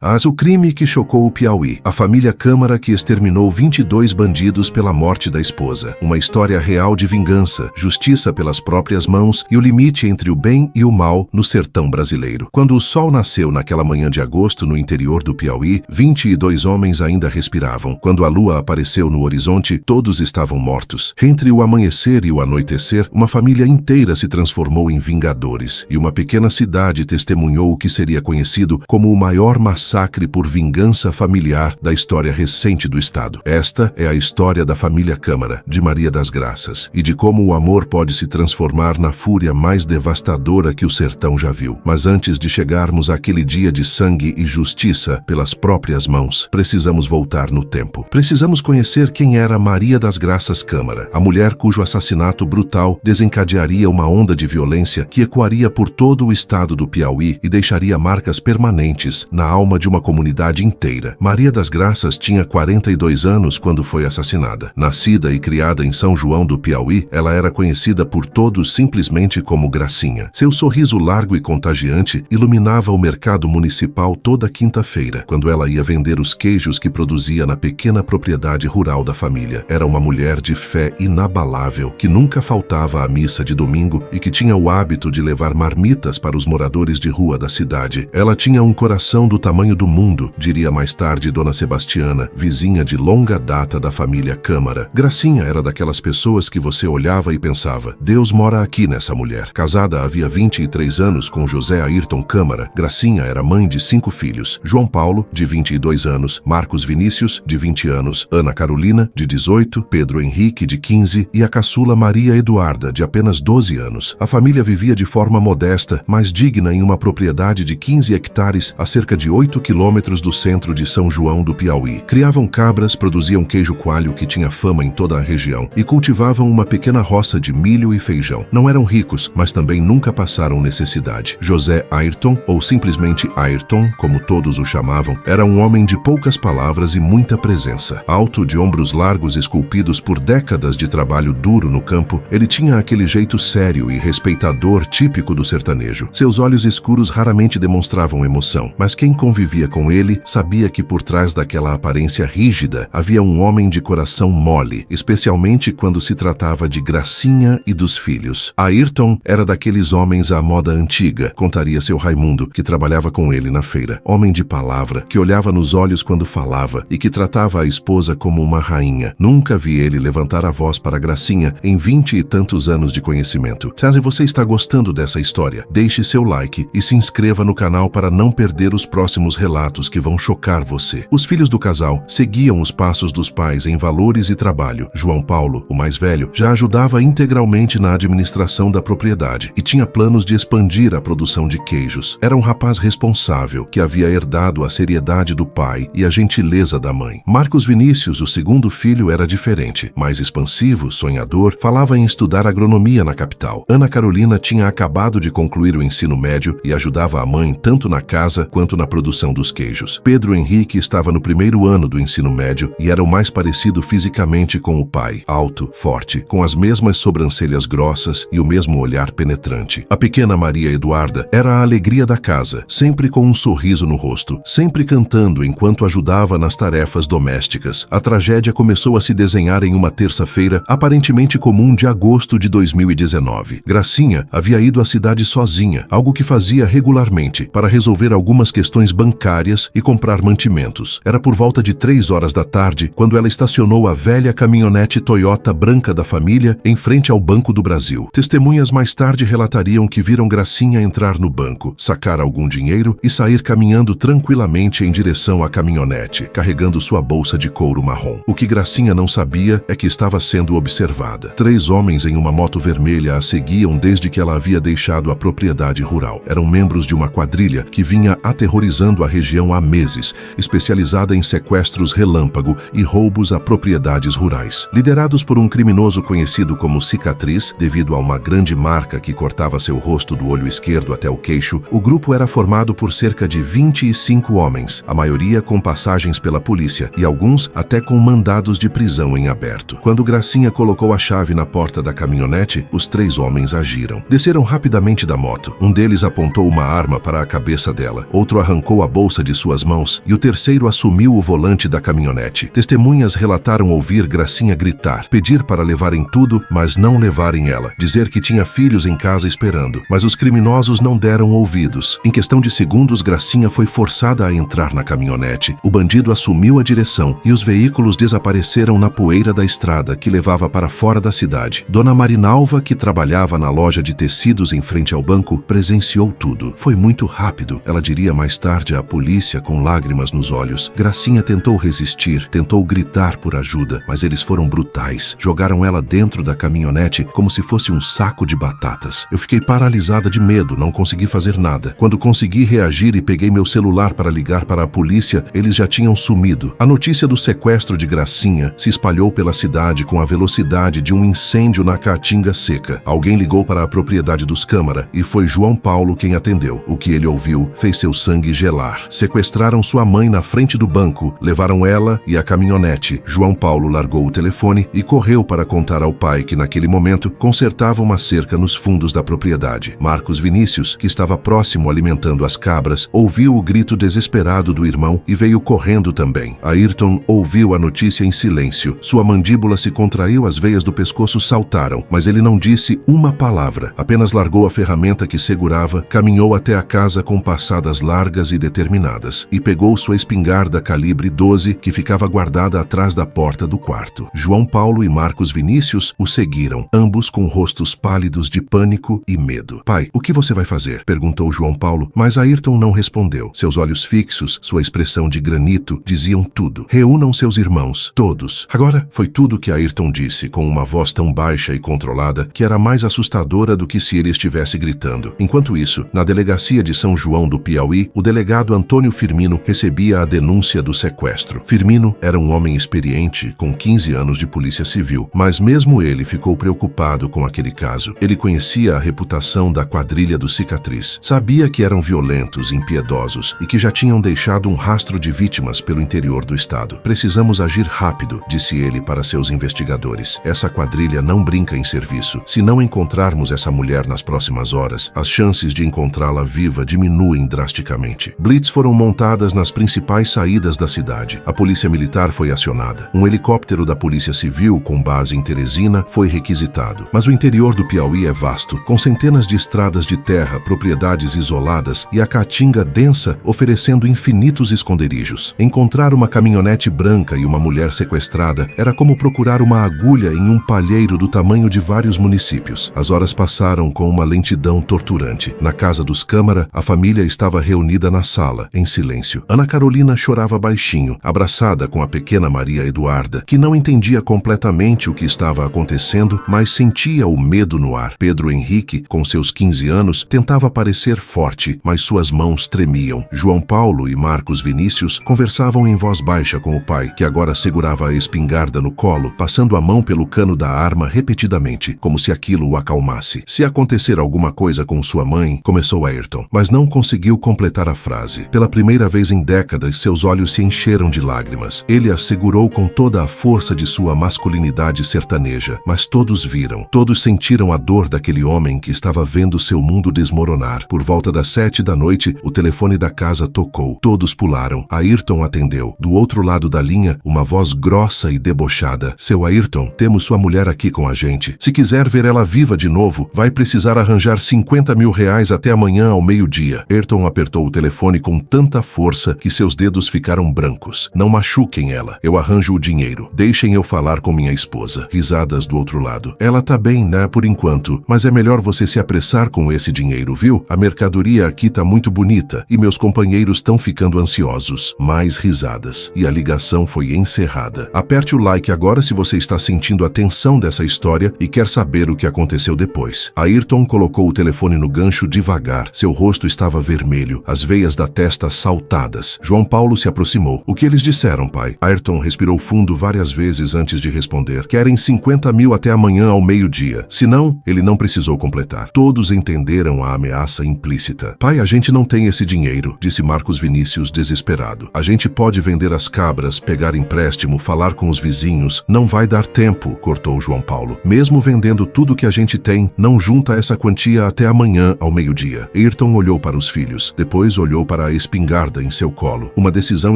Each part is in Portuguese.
O crime que chocou o Piauí. A família Câmara que exterminou 22 bandidos pela morte da esposa. Uma história real de vingança, justiça pelas próprias mãos e o limite entre o bem e o mal no sertão brasileiro. Quando o sol nasceu naquela manhã de agosto no interior do Piauí, 22 homens ainda respiravam. Quando a lua apareceu no horizonte, todos estavam mortos. Entre o amanhecer e o anoitecer, uma família inteira se transformou em vingadores e uma pequena cidade testemunhou o que seria conhecido como o maior massacre por vingança familiar da história recente do Estado. Esta é a história da família Câmara, de Maria das Graças, e de como o amor pode se transformar na fúria mais devastadora que o sertão já viu. Mas antes de chegarmos àquele dia de sangue e justiça pelas próprias mãos, precisamos voltar no tempo. Precisamos conhecer quem era Maria das Graças Câmara, a mulher cujo assassinato brutal desencadearia uma onda de violência que ecoaria por todo o estado do Piauí e deixaria marcas permanentes na alma de uma comunidade inteira. Maria das Graças tinha 42 anos quando foi assassinada. Nascida e criada em São João do Piauí, ela era conhecida por todos simplesmente como Gracinha. Seu sorriso largo e contagiante iluminava o mercado municipal toda quinta-feira, quando ela ia vender os queijos que produzia na pequena propriedade rural da família. Era uma mulher de fé inabalável, que nunca faltava à missa de domingo e que tinha o hábito de levar marmitas para os moradores de rua da cidade. Ela tinha um coração do tamanho do mundo, diria mais tarde Dona Sebastiana, vizinha de longa data da família Câmara. Gracinha era daquelas pessoas que você olhava e pensava, Deus mora aqui nessa mulher. Casada havia 23 anos com José Ayrton Câmara, Gracinha era mãe de 5 filhos, João Paulo, de 22 anos, Marcos Vinícius, de 20 anos, Ana Carolina, de 18, Pedro Henrique, de 15 e a caçula Maria Eduarda, de apenas 12 anos. A família vivia de forma modesta, mas digna em uma propriedade de 15 hectares a cerca de 8 quilômetros do centro de São João do Piauí. Criavam cabras, produziam queijo coalho que tinha fama em toda a região e cultivavam uma pequena roça de milho e feijão. Não eram ricos, mas também nunca passaram necessidade. José Ayrton, ou simplesmente Ayrton, como todos o chamavam, era um homem de poucas palavras e muita presença. Alto, de ombros largos esculpidos por décadas de trabalho duro no campo, ele tinha aquele jeito sério e respeitador típico do sertanejo. Seus olhos escuros raramente demonstravam emoção, mas quem convivia com ele sabia que por trás daquela aparência rígida havia um homem de coração mole, especialmente quando se tratava de Gracinha e dos filhos. Ayrton era daqueles homens à moda antiga, contaria seu Raimundo, que trabalhava com ele na feira. Homem de palavra, que olhava nos olhos quando falava e que tratava a esposa como uma rainha. Nunca vi ele levantar a voz para Gracinha em 20 e tantos anos de conhecimento. Se você está gostando dessa história, deixe seu like e se inscreva no canal para não perder os próximos relatos que vão chocar você. Os filhos do casal seguiam os passos dos pais em valores e trabalho. João Paulo, o mais velho, já ajudava integralmente na administração da propriedade e tinha planos de expandir a produção de queijos. Era um rapaz responsável que havia herdado a seriedade do pai e a gentileza da mãe. Marcos Vinícius, o segundo filho, era diferente. Mais expansivo, sonhador, falava em estudar agronomia na capital. Ana Carolina tinha acabado de concluir o ensino médio e ajudava a mãe tanto na casa quanto na produção dos queijos. Pedro Henrique estava no primeiro ano do ensino médio e era o mais parecido fisicamente com o pai. Alto, forte, com as mesmas sobrancelhas grossas e o mesmo olhar penetrante. A pequena Maria Eduarda era a alegria da casa, sempre com um sorriso no rosto, sempre cantando enquanto ajudava nas tarefas domésticas. A tragédia começou a se desenhar em uma terça-feira aparentemente comum de agosto de 2019. Gracinha havia ido à cidade sozinha, algo que fazia regularmente, para resolver algumas questões bancárias e comprar mantimentos. Era por volta de 3 horas da tarde quando ela estacionou a velha caminhonete Toyota branca da família em frente ao Banco do Brasil. Testemunhas mais tarde relatariam que viram Gracinha entrar no banco, sacar algum dinheiro e sair caminhando tranquilamente em direção à caminhonete, carregando sua bolsa de couro marrom. O que Gracinha não sabia é que estava sendo observada. 3 homens em uma moto vermelha a seguiam desde que ela havia deixado a propriedade rural. Eram membros de uma quadrilha que vinha aterrorizando a região há meses, especializada em sequestros relâmpago e roubos a propriedades rurais. Liderados por um criminoso conhecido como Cicatriz, devido a uma grande marca que cortava seu rosto do olho esquerdo até o queixo, o grupo era formado por cerca de 25 homens, a maioria com passagens pela polícia e alguns até com mandados de prisão em aberto. Quando Gracinha colocou a chave na porta da caminhonete, os 3 homens agiram. Desceram rapidamente da moto. Um deles apontou uma arma para a cabeça dela, outro arrancou a bolsa de suas mãos e o terceiro assumiu o volante da caminhonete. Testemunhas relataram ouvir Gracinha gritar, pedir para levarem tudo, mas não levarem ela, dizer que tinha filhos em casa esperando, mas os criminosos não deram ouvidos. Em questão de segundos, Gracinha foi forçada a entrar na caminhonete. O bandido assumiu a direção e os veículos desapareceram na poeira da estrada que levava para fora da cidade. Dona Marinalva, que trabalhava na loja de tecidos em frente ao banco, presenciou tudo. Foi muito rápido, ela diria mais tarde à polícia com lágrimas nos olhos. Gracinha tentou resistir, tentou gritar por ajuda, mas eles foram brutais. Jogaram ela dentro da caminhonete como se fosse um saco de batatas. Eu fiquei paralisada de medo, não consegui fazer nada. Quando consegui reagir e peguei meu celular para ligar para a polícia, eles já tinham sumido. A notícia do sequestro de Gracinha se espalhou pela cidade com a velocidade de um incêndio na caatinga seca. Alguém ligou para a propriedade dos Câmara e foi João Paulo quem atendeu. O que ele ouviu fez seu sangue gelar. Sequestraram sua mãe na frente do banco, levaram ela e a caminhonete. João Paulo largou o telefone e correu para contar ao pai que naquele momento consertava uma cerca nos fundos da propriedade. Marcos Vinícius, que estava próximo alimentando as cabras, ouviu o grito desesperado do irmão e veio correndo também. Ayrton ouviu a notícia em silêncio. Sua mandíbula se contraiu, as veias do pescoço saltaram, mas ele não disse uma palavra. Apenas largou a ferramenta que segurava, caminhou até a casa com passadas largas e determinadas e pegou sua espingarda calibre 12 que ficava guardada atrás da porta do quarto. João Paulo e Marcos Vinícius o seguiram, ambos com rostos pálidos de pânico e medo. "Pai, o que você vai fazer?" perguntou João Paulo, mas Ayrton não respondeu. Seus olhos fixos, sua expressão de granito, diziam tudo. "Reúnam seus irmãos, todos." Agora foi tudo que Ayrton disse, com uma voz tão baixa e controlada que era mais assustadora do que se ele estivesse gritando. Enquanto isso, na delegacia de São João do Piauí, o delegado Antônio Firmino recebia a denúncia do sequestro. Firmino era um homem experiente, com 15 anos de polícia civil, mas mesmo ele ficou preocupado com aquele caso. Ele conhecia a reputação da quadrilha do Cicatriz. Sabia que eram violentos, impiedosos e que já tinham deixado um rastro de vítimas pelo interior do estado. "Precisamos agir rápido", disse ele para seus investigadores. "Essa quadrilha não brinca em serviço. Se não encontrarmos essa mulher nas próximas horas, as chances de encontrá-la viva diminuem drasticamente." Blitz foram montadas nas principais saídas da cidade. A polícia militar foi acionada. Um helicóptero da Polícia Civil, com base em Teresina, foi requisitado. Mas o interior do Piauí é vasto, com centenas de estradas de terra, propriedades isoladas e a caatinga densa oferecendo infinitos esconderijos. Encontrar uma caminhonete branca e uma mulher sequestrada era como procurar uma agulha em um palheiro do tamanho de vários municípios. As horas passaram com uma lentidão torturante. Na casa dos Câmara, a família estava reunida na sala, em silêncio. Ana Carolina chorava baixinho, abraçada com a pequena Maria Eduarda, que não entendia completamente o que estava acontecendo, mas sentia o medo no ar. Pedro Henrique, com seus 15 anos, tentava parecer forte, mas suas mãos tremiam. João Paulo e Marcos Vinícius conversavam em voz baixa com o pai, que agora segurava a espingarda no colo, passando a mão pelo cano da arma repetidamente, como se aquilo o acalmasse. "Se acontecer alguma coisa com sua mãe", começou Ayrton, mas não conseguiu completar a frase. Pela primeira vez em décadas, seus olhos se encheram de lágrimas. Ele a segurou com toda a força de sua masculinidade sertaneja, mas todos viram, todos sentiram a dor daquele homem que estava vendo seu mundo desmoronar. Por volta das 7 da noite, o telefone da casa tocou. Todos pularam. Ayrton atendeu. Do outro lado da linha, uma voz grossa e debochada. "Seu Ayrton, temos sua mulher aqui com a gente. Se quiser ver ela viva de novo, vai precisar arranjar 50 mil reais até amanhã ao meio-dia." Ayrton apertou o telefone com tanta força que seus dedos ficaram brancos. "Não machuquem ela. Eu arranjo o dinheiro. Deixem eu falar com minha esposa." Risadas do outro lado. "Ela tá bem, né, por enquanto, mas é melhor você se apressar com esse dinheiro, viu? A mercadoria aqui tá muito bonita e meus companheiros estão ficando ansiosos." Mais risadas. E a ligação foi encerrada. Aperte o like agora se você está sentindo a tensão dessa história e quer saber o que aconteceu depois. Ayrton colocou o telefone no gancho devagar. Seu rosto estava vermelho, as veias da testa saltadas. João Paulo se aproximou. "O que eles disseram, pai?" Ayrton respirou fundo várias vezes antes de responder. "Querem 50 mil até amanhã ao meio-dia. Se não, ele não precisou completar." Todos entenderam a ameaça implícita. "Pai, a gente não tem esse dinheiro", disse Marcos Vinícius desesperado. "A gente pode vender as cabras, pegar empréstimo, falar com os vizinhos. Não vai dar tempo", cortou João Paulo. "Mesmo vendendo tudo que a gente tem, não junta essa quantia até amanhã ao meio-dia." Ayrton olhou para os filhos, depois olhou para para a espingarda em seu colo. Uma decisão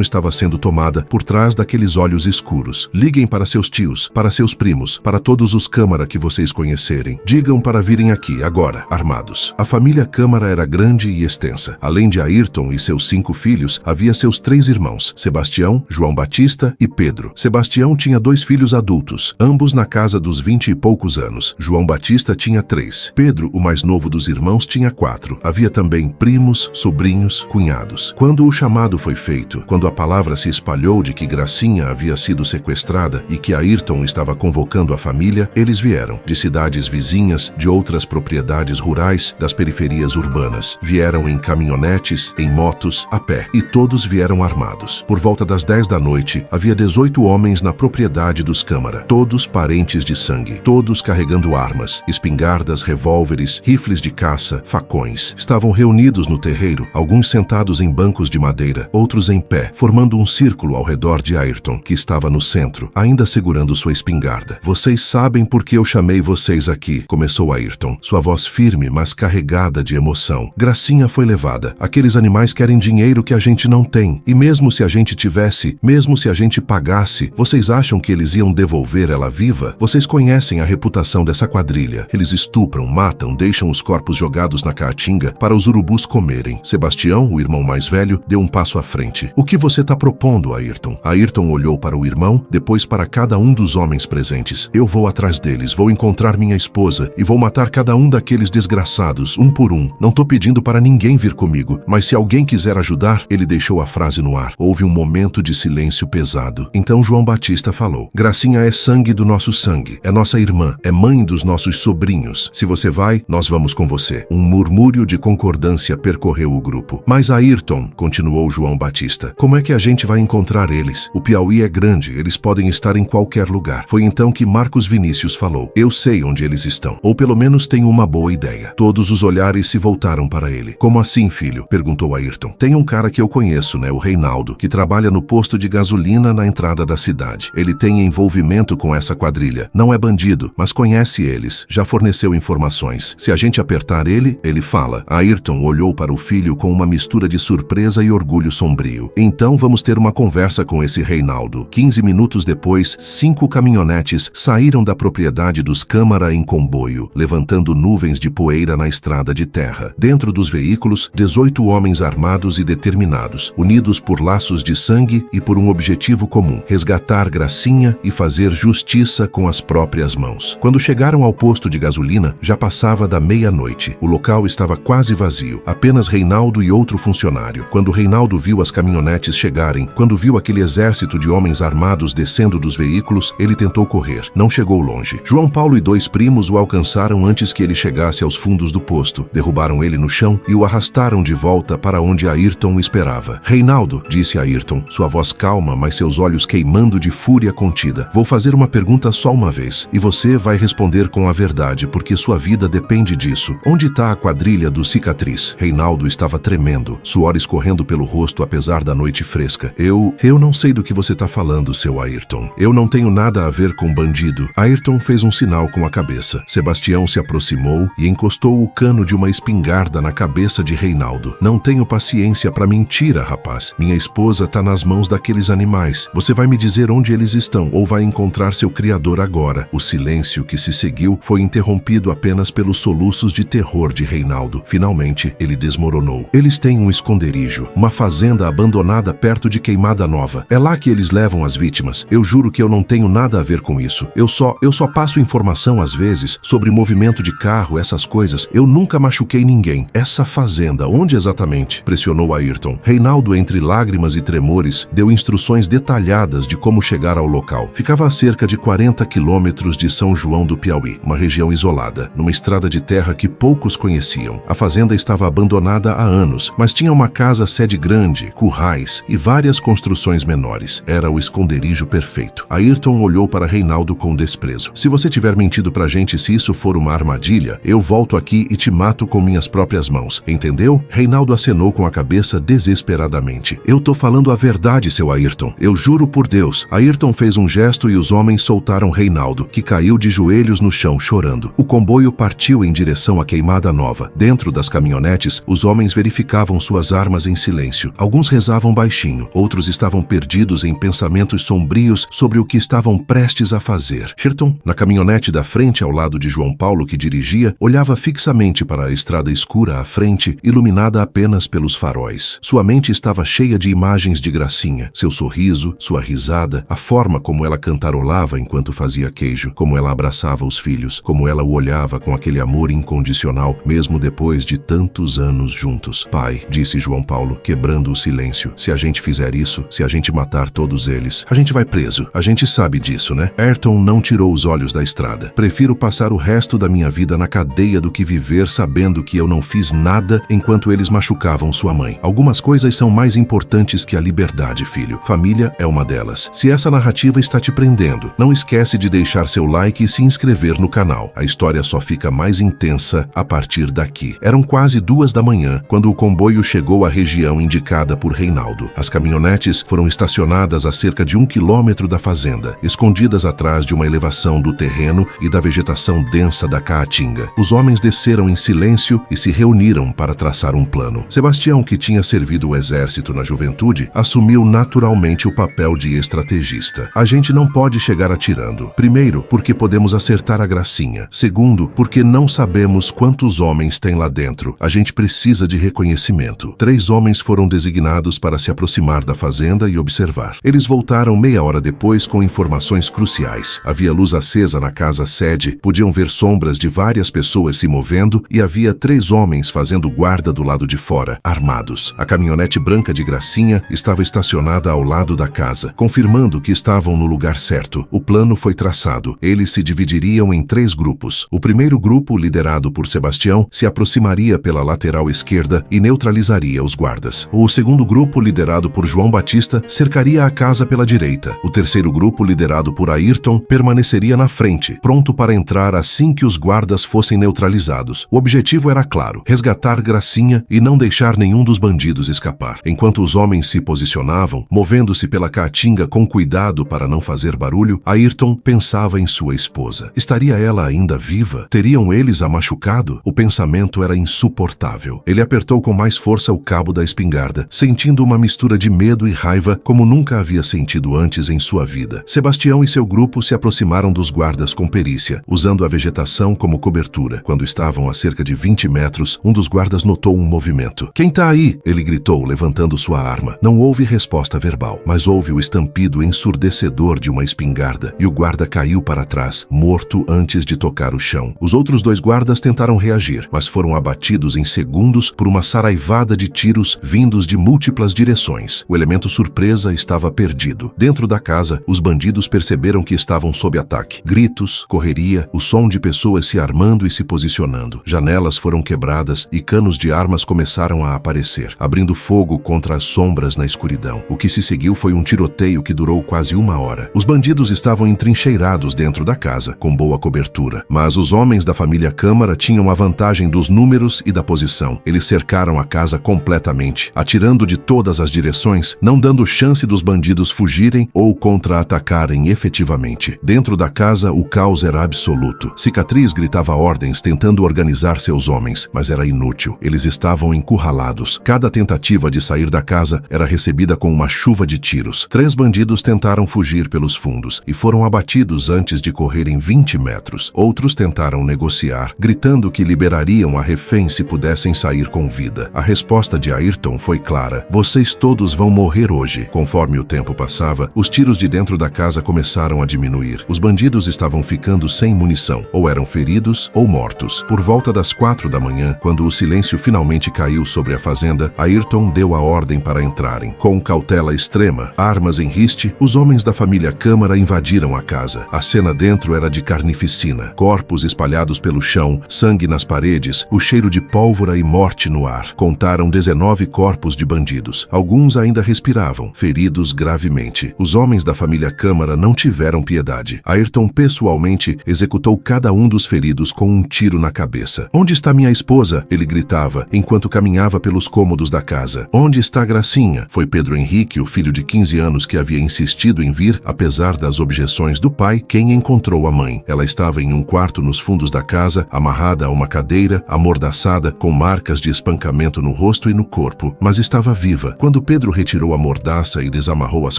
estava sendo tomada por trás daqueles olhos escuros. Liguem para seus tios, para seus primos, para todos os Câmara que vocês conhecerem. Digam para virem aqui, agora, armados. A família Câmara era grande e extensa. Além de Ayrton e seus 5 filhos, havia seus 3 irmãos, Sebastião, João Batista e Pedro. Sebastião tinha 2 filhos adultos, ambos na casa dos 20 e poucos anos. João Batista tinha 3. Pedro, o mais novo dos irmãos, tinha 4. Havia também primos, sobrinhos, cunhados. Quando o chamado foi feito, quando a palavra se espalhou de que Gracinha havia sido sequestrada e que Ayrton estava convocando a família, eles vieram de cidades vizinhas, de outras propriedades rurais, das periferias urbanas. Vieram em caminhonetes, em motos, a pé, e todos vieram armados. Por volta das 10 da noite, havia 18 homens na propriedade dos Câmara, todos parentes de sangue, todos carregando armas, espingardas, revólveres, rifles de caça, facões. Estavam reunidos no terreiro, alguns sentados em bancos de madeira, outros em pé, formando um círculo ao redor de Ayrton, que estava no centro, ainda segurando sua espingarda. Vocês sabem por que eu chamei vocês aqui, começou Ayrton, sua voz firme, mas carregada de emoção. Gracinha foi levada. Aqueles animais querem dinheiro que a gente não tem, e mesmo se a gente tivesse, mesmo se a gente pagasse, vocês acham que eles iam devolver ela viva? Vocês conhecem a reputação dessa quadrilha. Eles estupram, matam, deixam os corpos jogados na caatinga para os urubus comerem. Sebastião, o irmão mais velho, deu um passo à frente. O que você está propondo, Ayrton? Ayrton olhou para o irmão, depois para cada um dos homens presentes. Eu vou atrás deles, vou encontrar minha esposa e vou matar cada um daqueles desgraçados, um por um. Não tô pedindo para ninguém vir comigo, mas se alguém quiser ajudar, ele deixou a frase no ar. Houve um momento de silêncio pesado. Então João Batista falou: Gracinha é sangue do nosso sangue, é nossa irmã, é mãe dos nossos sobrinhos. Se você vai, nós vamos com você. Um murmúrio de concordância percorreu o grupo. Mas Ayrton, continuou João Batista, como é que a gente vai encontrar eles? O Piauí é grande, eles podem estar em qualquer lugar. Foi então que Marcos Vinícius falou: eu sei onde eles estão, ou pelo menos tenho uma boa ideia. Todos os olhares se voltaram para ele. Como assim, filho? Perguntou Ayrton. Tem um cara que eu conheço, né? O Reinaldo, que trabalha no posto de gasolina na entrada da cidade. Ele tem envolvimento com essa quadrilha. Não é bandido, mas conhece eles. Já forneceu informações. Se a gente apertar ele, ele fala. Ayrton olhou para o filho com uma mistura de surpresa e orgulho sombrio. Então vamos ter uma conversa com esse Reinaldo. 15 minutos depois, 5 caminhonetes saíram da propriedade dos Câmara em comboio, levantando nuvens de poeira na estrada de terra. Dentro dos veículos, 18 homens armados e determinados, unidos por laços de sangue e por um objetivo comum: resgatar Gracinha e fazer justiça com as próprias mãos. Quando chegaram ao posto de gasolina, já passava da meia-noite. O local estava quase vazio, apenas Reinaldo e outro funcionário. Quando Reinaldo viu as caminhonetes chegarem, quando viu aquele exército de homens armados descendo dos veículos, ele tentou correr. Não chegou longe. João Paulo e 2 primos o alcançaram antes que ele chegasse aos fundos do posto. Derrubaram ele no chão e o arrastaram de volta para onde Ayrton o esperava. Reinaldo, disse Ayrton, sua voz calma, mas seus olhos queimando de fúria contida. Vou fazer uma pergunta só uma vez, e você vai responder com a verdade, porque sua vida depende disso. Onde está a quadrilha do Cicatriz? Reinaldo estava tremendo, suor escorrendo pelo rosto apesar da noite fresca. Eu não sei do que você está falando, seu Ayrton. Eu não tenho nada a ver com bandido. Ayrton fez um sinal com a cabeça. Sebastião se aproximou e encostou o cano de uma espingarda na cabeça de Reinaldo. Não tenho paciência para mentira, rapaz. Minha esposa está nas mãos daqueles animais. Você vai me dizer onde eles estão ou vai encontrar seu criador agora. O silêncio que se seguiu foi interrompido apenas pelos soluços de terror de Reinaldo. Finalmente, ele desmoronou. Eles têm um esconderijo, uma fazenda abandonada perto de Queimada Nova. É lá que eles levam as vítimas. Eu juro que eu não tenho nada a ver com isso. Eu só passo informação às vezes sobre movimento de carro, essas coisas. Eu nunca machuquei ninguém. Essa fazenda, onde exatamente? Pressionou Ayrton. Reinaldo, entre lágrimas e tremores, deu instruções detalhadas de como chegar ao local. Ficava a cerca de 40 quilômetros de São João do Piauí, uma região isolada, numa estrada de terra que poucos conheciam. A fazenda estava abandonada há anos, mas tinha uma casa-sede grande, currais e várias construções menores. Era o esconderijo perfeito. Ayrton olhou para Reinaldo com desprezo. Se você tiver mentido pra gente, se isso for uma armadilha, eu volto aqui e te mato com minhas próprias mãos. Entendeu? Reinaldo acenou com a cabeça desesperadamente. Eu tô falando a verdade, seu Ayrton. Eu juro por Deus. Ayrton fez um gesto e os homens soltaram Reinaldo, que caiu de joelhos no chão, chorando. O comboio partiu em direção à Queimada Nova. Dentro das caminhonetes, os homens verificavam sua suas armas em silêncio. Alguns rezavam baixinho, outros estavam perdidos em pensamentos sombrios sobre o que estavam prestes a fazer. Ayrton, na caminhonete da frente ao lado de João Paulo que dirigia, olhava fixamente para a estrada escura à frente, iluminada apenas pelos faróis. Sua mente estava cheia de imagens de Gracinha, seu sorriso, sua risada, a forma como ela cantarolava enquanto fazia queijo, como ela abraçava os filhos, como ela o olhava com aquele amor incondicional, mesmo depois de tantos anos juntos. Pai, disse João Paulo, quebrando o silêncio, se a gente fizer isso, se a gente matar todos eles, a gente vai preso. A gente sabe disso, né? Ayrton não tirou os olhos da estrada. Prefiro passar o resto da minha vida na cadeia do que viver sabendo que eu não fiz nada enquanto eles machucavam sua mãe. Algumas coisas são mais importantes que a liberdade, filho. Família é uma delas. Se essa narrativa está te prendendo, não esquece de deixar seu like e se inscrever no canal. A história só fica mais intensa a partir daqui. Eram quase 2 da manhã quando o comboio chegou à região indicada por Reinaldo. As caminhonetes foram estacionadas a cerca de 1 quilômetro da fazenda, escondidas atrás de uma elevação do terreno e da vegetação densa da caatinga. Os homens desceram em silêncio e se reuniram para traçar um plano. Sebastião, que tinha servido o exército na juventude, assumiu naturalmente o papel de estrategista. A gente não pode chegar atirando. Primeiro, porque podemos acertar a Gracinha. Segundo, porque não sabemos quantos homens tem lá dentro. A gente precisa de reconhecimento. 3 homens foram designados para se aproximar da fazenda e observar. Eles voltaram meia hora depois com informações cruciais. Havia luz acesa na casa sede, podiam ver sombras de várias pessoas se movendo e havia 3 homens fazendo guarda do lado de fora, armados. A caminhonete branca de Gracinha estava estacionada ao lado da casa, confirmando que estavam no lugar certo. O plano foi traçado. Eles se dividiriam em 3 grupos. O primeiro grupo, liderado por Sebastião, se aproximaria pela lateral esquerda e neutralizaria os guardas. O segundo grupo, liderado por João Batista, cercaria a casa pela direita. O terceiro grupo, liderado por Ayrton, permaneceria na frente, pronto para entrar assim que os guardas fossem neutralizados. O objetivo era claro: resgatar Gracinha e não deixar nenhum dos bandidos escapar. Enquanto os homens se posicionavam, movendo-se pela caatinga com cuidado para não fazer barulho, Ayrton pensava em sua esposa. Estaria ela ainda viva? Teriam eles a machucado? O pensamento era insuportável. Ele apertou com mais força o cabo da espingarda, sentindo uma mistura de medo e raiva como nunca havia sentido antes em sua vida. Sebastião e seu grupo se aproximaram dos guardas com perícia, usando a vegetação como cobertura. Quando estavam a cerca de 20 metros, um dos guardas notou um movimento. "Quem tá aí?" ele gritou, levantando sua arma. Não houve resposta verbal, mas houve o estampido ensurdecedor de uma espingarda, e o guarda caiu para trás, morto antes de tocar o chão. Os outros 2 guardas tentaram reagir, mas foram abatidos em segundos por uma saraivada de tiros vindos de múltiplas direções. O elemento surpresa estava perdido. Dentro da casa, os bandidos perceberam que estavam sob ataque. Gritos, correria, o som de pessoas se armando e se posicionando. Janelas foram quebradas e canos de armas começaram a aparecer, abrindo fogo contra as sombras na escuridão. O que se seguiu foi um tiroteio que durou quase 1 hora. Os bandidos estavam entrincheirados dentro da casa, com boa cobertura. Mas os homens da família Câmara tinham a vantagem dos números e da posição. Eles cercaram a casa completamente, atirando de todas as direções, não dando chance dos bandidos fugirem ou contra-atacarem efetivamente. Dentro da casa, o caos era absoluto. Cicatriz gritava ordens, tentando organizar seus homens, mas era inútil. Eles estavam encurralados. Cada tentativa de sair da casa era recebida com uma chuva de tiros. 3 bandidos tentaram fugir pelos fundos e foram abatidos antes de correrem 20 metros. Outros tentaram negociar, gritando que liberariam a refém se pudessem sair com vida. A resposta de Ayrton foi clara: "Vocês todos vão morrer hoje." Conforme o tempo passava, os tiros de dentro da casa começaram a diminuir. Os bandidos estavam ficando sem munição, ou eram feridos ou mortos. Por volta das 4 da manhã, quando o silêncio finalmente caiu sobre a fazenda, Ayrton deu a ordem para entrarem. Com cautela extrema, armas em riste, os homens da família Câmara invadiram a casa. A cena dentro era de carnificina. Corpos espalhados pelo chão, sangue nas paredes, o cheiro de pólvora e morte no ar. Contaram 19 corpos de bandidos. Alguns ainda respiravam, feridos gravemente. Os homens da família Câmara não tiveram piedade. Ayrton pessoalmente executou cada um dos feridos com um tiro na cabeça. "Onde está minha esposa?" ele gritava, enquanto caminhava pelos cômodos da casa. "Onde está Gracinha?" Foi Pedro Henrique, o filho de 15 anos que havia insistido em vir, apesar das objeções do pai, quem encontrou a mãe. Ela estava em um quarto nos fundos da casa, amarrada a uma cadeira, amordaçada, com marcas de espancamento no rosto e no corpo, mas estava viva. Quando Pedro retirou a mordaça e desamarrou as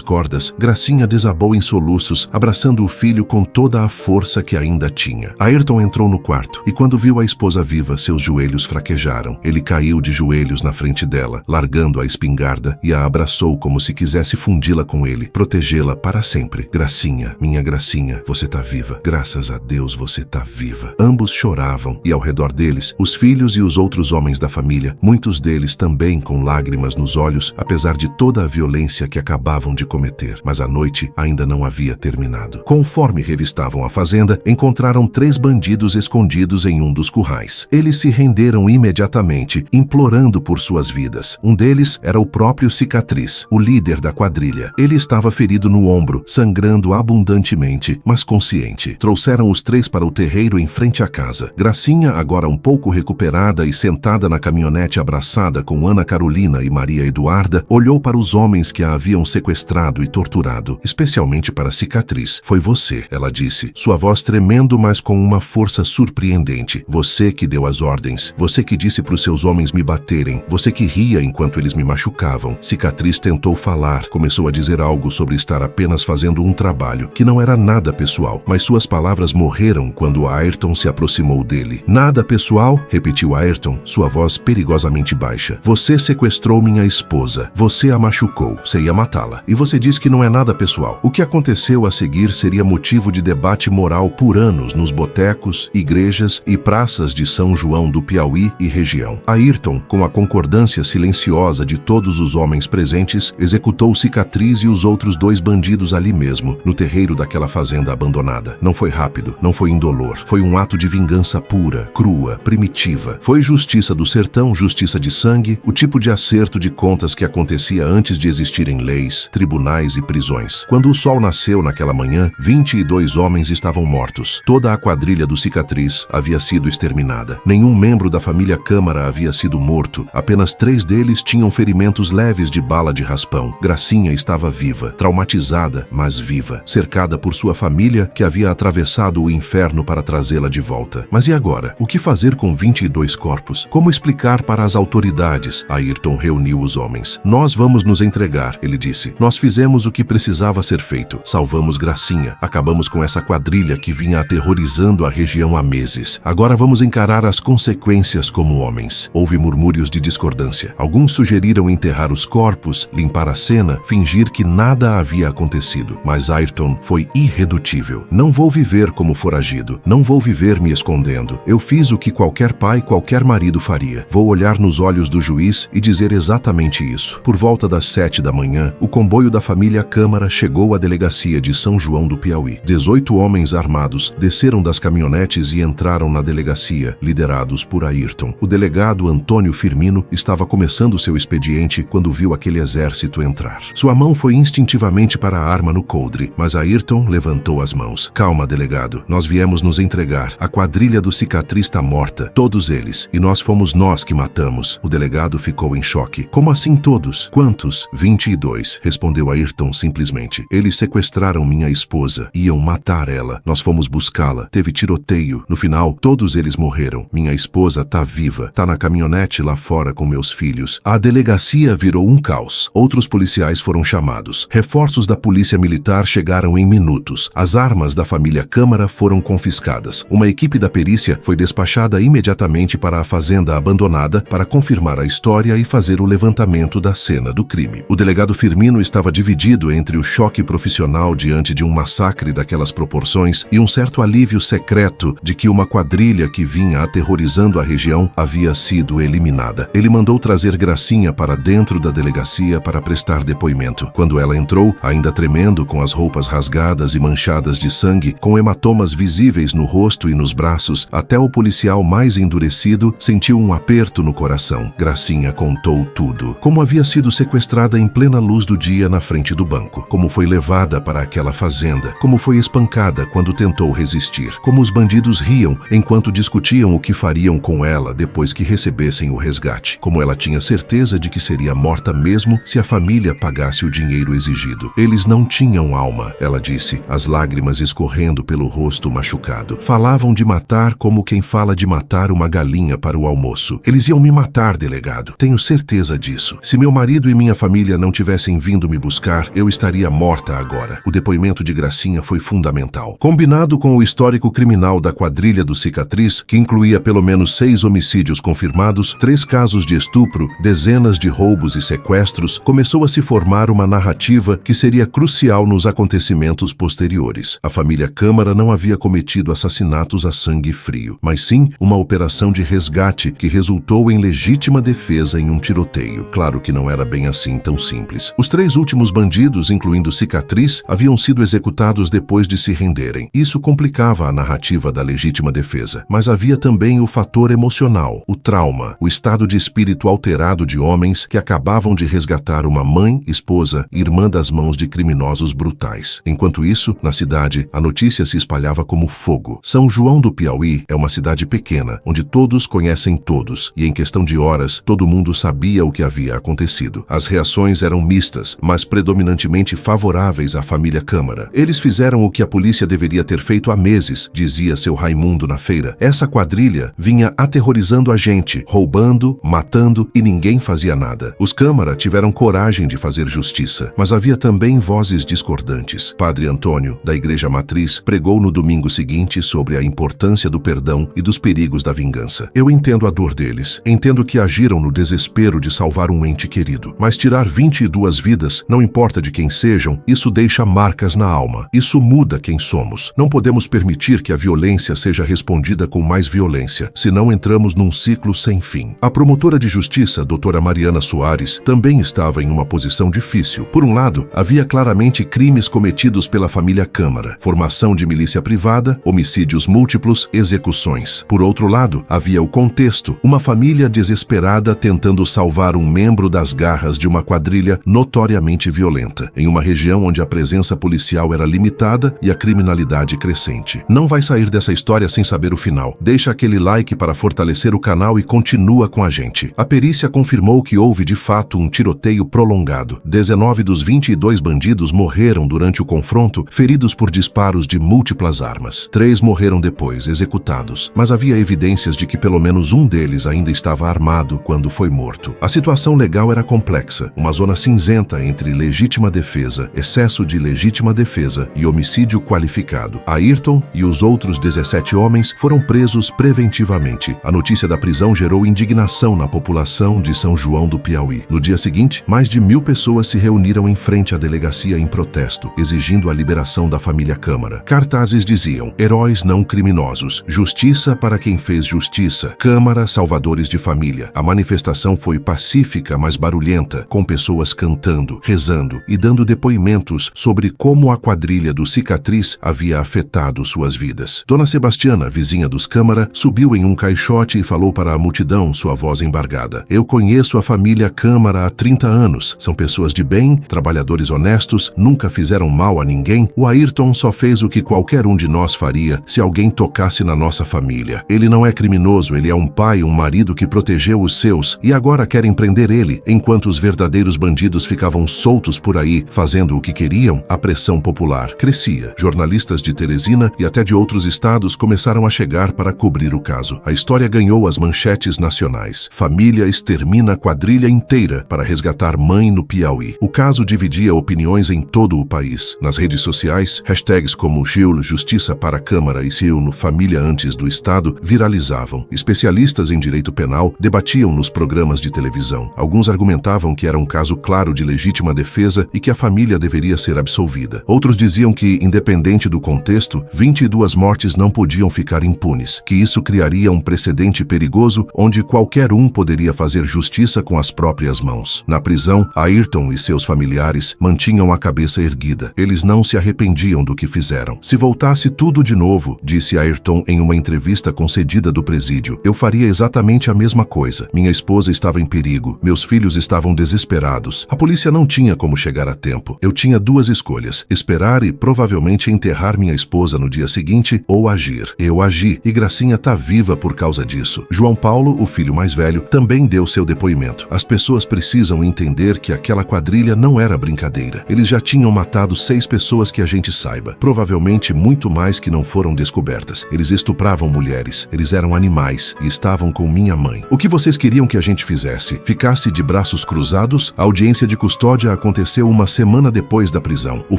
cordas, Gracinha desabou em soluços, abraçando o filho com toda a força que ainda tinha. Ayrton entrou no quarto e quando viu a esposa viva, seus joelhos fraquejaram. Ele caiu de joelhos na frente dela, largando a espingarda, e a abraçou como se quisesse fundi-la com ele, protegê-la para sempre. Gracinha, minha Gracinha, você tá viva. Graças a Deus você tá viva. Ambos choravam e ao redor deles, os filhos e os outros homens da família, muitos deles também com lágrimas nos olhos, apesar de toda a violência que acabavam de cometer. Mas a noite ainda não havia terminado. Conforme revistavam a fazenda, encontraram 3 bandidos escondidos em um dos currais. Eles se renderam imediatamente, implorando por suas vidas. Um deles era o próprio Cicatriz, o líder da quadrilha. Ele estava ferido no ombro, sangrando abundantemente, mas consciente. Trouxeram os 3 para o terreiro em frente à casa. Gracinha, agora um pouco recuperada e sentada na caminhonete abraçada com Ana Carolina e Maria Eduarda, olhou para os homens que a haviam sequestrado e torturado, especialmente para Cicatriz. Foi você, ela disse, sua voz tremendo, mas com uma força surpreendente. Você que deu as ordens. Você que disse para os seus homens me baterem. Você que ria enquanto eles me machucavam. Cicatriz tentou falar, começou a dizer algo sobre estar apenas fazendo um trabalho, que não era nada pessoal, mas suas palavras morreram quando Ayrton se aproximou dele. Nada pessoal? Repetiu Ayrton, sua voz perigosamente baixa. Você sequestrou minha esposa. Você a machucou. Você ia matá-la. E você diz que não é nada pessoal. O que aconteceu a seguir seria motivo de debate moral por anos nos botecos, igrejas e praças de São João do Piauí e região. Ayrton, com a concordância silenciosa de todos os homens presentes, executou Cicatriz e os outros 2 bandidos ali mesmo, no terreiro daquela fazenda abandonada. Não foi rápido, não foi indolor. Foi um ato de vingança pura, crua, primitiva. Foi justiça do sertão, justiça de sangue, o tipo de acerto de contas que acontecia antes de existirem leis, tribunais e prisões. Quando o sol nasceu naquela manhã, 22 homens estavam mortos. Toda a quadrilha do Cicatriz havia sido exterminada. Nenhum membro da família Câmara havia sido morto. Apenas 3 deles tinham ferimentos leves de bala de raspão. Gracinha estava viva, traumatizada, mas viva, cercada por sua família que havia atravessado o inferno para trazê-la de volta. Mas e agora? O que fazer com 22 corpos? Como explicar para as autoridades? Ayrton reuniu os homens. Nós vamos nos entregar, ele disse. Nós fizemos o que precisava ser feito. Salvamos Gracinha. Acabamos com essa quadrilha que vinha aterrorizando a região há meses. Agora vamos encarar as consequências como homens. Houve murmúrios de discordância. Alguns sugeriram enterrar os corpos, limpar a cena, fingir que nada havia acontecido. Mas Ayrton foi irredutível. Não vou viver como foragido. Não vou viver me escondendo. Eu fiz o que qualquer pai, qualquer marido faria. Vou olhar nos olhos do juiz e dizer exatamente isso. Por volta das 7 da manhã, o comboio da família Câmara chegou à delegacia de São João do Piauí. 18 homens armados desceram das caminhonetes e entraram na delegacia, liderados por Ayrton. O delegado Antônio Firmino estava começando seu expediente quando viu aquele exército entrar. Sua mão foi instintivamente para a arma no coldre, mas Ayrton levantou as mãos. Calma, delegado. Nós viemos nos entregar. A quadrilha do Cicatriz está morta. Todos eles. E nós fomos nós que matamos. O delegado ficou em choque. Como assim todos? Quantos? 22, respondeu Ayrton simplesmente. Eles sequestraram minha esposa. Iam matar ela. Nós fomos buscá-la. Teve tiroteio. No final, todos eles morreram. Minha esposa tá viva. Tá na caminhonete lá fora com meus filhos. A delegacia virou um caos. Outros policiais foram chamados. Reforços da polícia militar chegaram em minutos. As armas da família Câmara foram confiscadas. Uma equipe da perícia foi despachada imediatamente para a fazenda abandonada para confirmar a história e fazer o levantamento da cena do crime. O delegado Firmino estava dividido entre o choque profissional diante de um massacre daquelas proporções e um certo alívio secreto de que uma quadrilha que vinha aterrorizando a região havia sido eliminada. Ele mandou trazer Gracinha para dentro da delegacia para prestar depoimento. Quando ela entrou, ainda tremendo, com as roupas rasgadas e manchadas de sangue, com hematomas visíveis no rosto e nos braços, até o policial mais endurecido sentiu um aperto no coração. Gracinha contou tudo. Como havia sido sequestrada em plena luz do dia na frente do banco. Como foi levada para aquela fazenda. Como foi espancada quando tentou resistir. Como os bandidos riam enquanto discutiam o que fariam com ela depois que recebessem o resgate. Como ela tinha certeza de que seria morta mesmo se a família pagasse o dinheiro exigido. Eles não tinham alma, ela disse, as lágrimas escorrendo pelo rosto machucado. Falavam de matar como quem fala de matar uma galinha para o almoço. Eles iam me matar, matar, delegado. Tenho certeza disso. Se meu marido e minha família não tivessem vindo me buscar, eu estaria morta agora. O depoimento de Gracinha foi fundamental. Combinado com o histórico criminal da quadrilha do Cicatriz, que incluía pelo menos 6 homicídios confirmados, 3 casos de estupro, dezenas de roubos e sequestros, começou a se formar uma narrativa que seria crucial nos acontecimentos posteriores. A família Câmara não havia cometido assassinatos a sangue frio, mas sim uma operação de resgate que resultou em legítima defesa em um tiroteio. Claro que não era bem assim tão simples. Os 3 últimos bandidos, incluindo Cicatriz, haviam sido executados depois de se renderem. Isso complicava a narrativa da legítima defesa. Mas havia também o fator emocional, o trauma, o estado de espírito alterado de homens que acabavam de resgatar uma mãe, esposa e irmã das mãos de criminosos brutais. Enquanto isso, na cidade, a notícia se espalhava como fogo. São João do Piauí é uma cidade pequena, onde todos conhecem todos, e em questão de horas, todo mundo sabia o que havia acontecido. As reações eram mistas, mas predominantemente favoráveis à família Câmara. Eles fizeram o que a polícia deveria ter feito há meses, dizia seu Raimundo na feira. Essa quadrilha vinha aterrorizando a gente, roubando, matando e ninguém fazia nada. Os Câmara tiveram coragem de fazer justiça, mas havia também vozes discordantes. Padre Antônio, da Igreja Matriz, pregou no domingo seguinte sobre a importância do perdão e dos perigos da vingança. Eu entendo a dor deles, entendo que agiram no desespero de salvar um ente querido, mas tirar 22 vidas, não importa de quem sejam, isso deixa marcas na alma. Isso muda quem somos. Não podemos permitir que a violência seja respondida com mais violência, senão entramos num ciclo sem fim. A promotora de justiça, doutora Mariana Soares, também estava em uma posição difícil. Por um lado, havia claramente crimes cometidos pela família Câmara, formação de milícia privada, homicídios múltiplos, execuções. Por outro lado, havia o contexto, uma família desesperada tentando salvar um membro das garras de uma quadrilha notoriamente violenta, em uma região onde a presença policial era limitada e a criminalidade crescente. Não vai sair dessa história sem saber o final. Deixa aquele like para fortalecer o canal e continua com a gente. A perícia confirmou que houve de fato um tiroteio prolongado. 19 dos 22 bandidos morreram durante o confronto, feridos por disparos de múltiplas armas. 3 morreram depois, executados, mas havia evidências de que pelo menos um deles ainda estava armado quando foi morto. A situação legal era complexa, uma zona cinzenta entre legítima defesa, excesso de legítima defesa e homicídio qualificado. Ayrton e os outros 17 homens foram presos preventivamente. A notícia da prisão gerou indignação na população de São João do Piauí. No dia seguinte, mais de 1000 pessoas se reuniram em frente à delegacia em protesto, exigindo a liberação da família Câmara. Cartazes diziam: heróis não criminosos, justiça para quem fez justiça, Câmara salvadores de família. A manifestação foi pacífica, mas barulhenta, com pessoas cantando, rezando e dando depoimentos sobre como a quadrilha do Cicatriz havia afetado suas vidas. Dona Sebastiana, vizinha dos Câmara, subiu em um caixote e falou para a multidão, sua voz embargada: eu conheço a família Câmara há 30 anos. São pessoas de bem, trabalhadores honestos, nunca fizeram mal a ninguém. O Ayrton só fez o que qualquer um de nós faria se alguém tocasse na nossa família. Ele não é criminoso, ele é um pai, um marido que protegeu os seus e agora querem prender ele, enquanto os verdadeiros bandidos ficavam soltos por aí, fazendo o que queriam. A pressão popular crescia. Jornalistas de Teresina e até de outros estados começaram a chegar para cobrir o caso. A história ganhou as manchetes nacionais. Família extermina a quadrilha inteira para resgatar mãe no Piauí. O caso dividia opiniões em todo o país. Nas redes sociais, hashtags como Gil Justiça para a Câmara e Gil Família antes do Estado viralizavam. Especialistas em direito penal debatiam nos programas de televisão. Alguns argumentavam que era um caso claro de legítima defesa e que a família deveria ser absolvida. Outros diziam que, independente do contexto, 22 mortes não podiam ficar impunes, que isso criaria um precedente perigoso onde qualquer um poderia fazer justiça com as próprias mãos. Na prisão, Ayrton e seus familiares mantinham a cabeça erguida. Eles não se arrependiam do que fizeram. Se voltasse tudo de novo, disse Ayrton em uma entrevista concedida do presídio, eu faria exatamente a mesma coisa. Minha esposa estava em perigo, meus filhos estavam desesperados. A polícia não tinha como chegar a tempo. Eu tinha 2 escolhas: esperar e provavelmente enterrar minha esposa no dia seguinte ou agir. Eu agi e Gracinha tá viva por causa disso. João Paulo, o filho mais velho, também deu seu depoimento. As pessoas precisam entender que aquela quadrilha não era brincadeira. Eles já tinham matado 6 pessoas que a gente saiba. Provavelmente muito mais que não foram descobertas. Eles estupravam mulheres. Eles eram animais e estavam com minha mãe. O que vocês queriam que a gente fizesse? Ficasse de braços cruzados? A audiência de custódia aconteceu uma semana depois da prisão. O